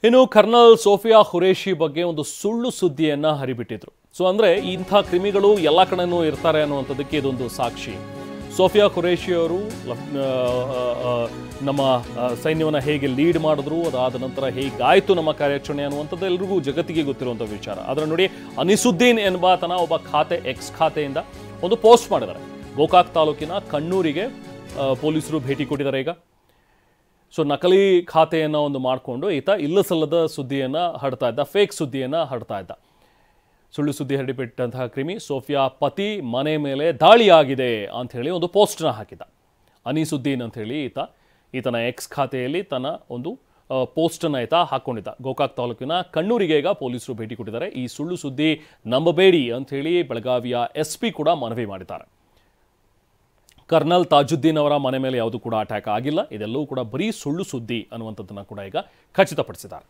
ಇನ್ನು kernel Sophia Qureshi ಬಗ್ಗೆ ಒಂದು ಸುಳ್ಳು ಸುದ್ದಿಯನ್ನು ಹರಿಬಿಟ್ಟಿದ್ರು. ಅಂದರೆ ಇಂಥ ಕ್ರಿಮಿಗಳು ಎಲ್ಲ ಕಡೆನೂ ಇರ್ತಾರೆ ಅನ್ನುವಂಥದ್ದಕ್ಕೆ ಇದೊಂದು ಸಾಕ್ಷಿ. ಸೋಫಿಯಾ ಖುರೇಷಿ ಅವರು ನಮ್ಮ ಸೈನ್ಯವನ್ನು ಹೇಗೆ ಲೀಡ್ ಮಾಡಿದ್ರು, ಅದಾದ ನಂತರ ಹೇಗಾಯಿತು ನಮ್ಮ ಕಾರ್ಯಾಚರಣೆ ಅನ್ನುವಂಥದ್ದು ಎಲ್ರಿಗೂ ಜಗತ್ತಿಗೆ ಗೊತ್ತಿರುವಂಥ ವಿಚಾರ. ಆದರೆ ನೋಡಿ, ಅನಿಸುದ್ದೀನ್ ಎಂಬಾತನ ಒಬ್ಬ ಖಾತೆ ಎಕ್ಸ್ ಖಾತೆಯಿಂದ ಒಂದು ಪೋಸ್ಟ್ ಮಾಡಿದ್ದಾರೆ. ಗೋಕಾಕ್ ತಾಲೂಕಿನ ಕಣ್ಣೂರಿಗೆ ಪೊಲೀಸರು ಭೇಟಿ ಕೊಟ್ಟಿದ್ದಾರೆ. ಈಗ ನಕಲಿ ಖಾತೆಯನ್ನು ಒಂದು ಮಾಡಿಕೊಂಡು ಈತ ಇಲ್ಲಸಲ್ಲದ ಸುದ್ದಿಯನ್ನು ಹರಡ್ತಾ ಇದ್ದ, ಫೇಕ್ ಸುದ್ದಿಯನ್ನು ಹರಡ್ತಾ ಇದ್ದ. ಸುಳ್ಳು ಸುದ್ದಿ ಹರಡಿಬಿಟ್ಟಂತಹ ಕ್ರಿಮಿ ಸೋಫಿಯಾ ಪತಿ ಮನೆ ಮೇಲೆ ದಾಳಿಯಾಗಿದೆ ಅಂಥೇಳಿ ಒಂದು ಪೋಸ್ಟನ್ನ ಹಾಕಿದ್ದ. ಅನಿಸುದ್ದೀನ್ ಅಂಥೇಳಿ ಈತನ ಎಕ್ಸ್ ಖಾತೆಯಲ್ಲಿ ತನ್ನ ಒಂದು ಪೋಸ್ಟನ್ನು ಹಾಕ್ಕೊಂಡಿದ್ದ. ಗೋಕಾಕ್ ತಾಲೂಕಿನ ಕಣ್ಣೂರಿಗೆ ಈಗ ಪೊಲೀಸರು ಭೇಟಿ ಕೊಟ್ಟಿದ್ದಾರೆ. ಈ ಸುಳ್ಳು ಸುದ್ದಿ ನಂಬಬೇಡಿ ಅಂಥೇಳಿ ಬೆಳಗಾವಿಯ SP ಕೂಡ ಮನವಿ ಮಾಡಿದ್ದಾರೆ. ಕರ್ನಲ್ ತಾಜುದ್ದೀನ್ ಅವರ ಮನೆ ಮೇಲೆ ಯಾವುದೂ ಕೂಡ ಅಟ್ಯಾಕ್ ಆಗಿಲ್ಲ, ಇದೆಲ್ಲವೂ ಕೂಡ ಬರೀ ಸುಳ್ಳು ಸುದ್ದಿ ಅನ್ನುವಂಥದ್ದನ್ನು ಕೂಡ ಈಗ ಖಚಿತಪಡಿಸಿದ್ದಾರೆ.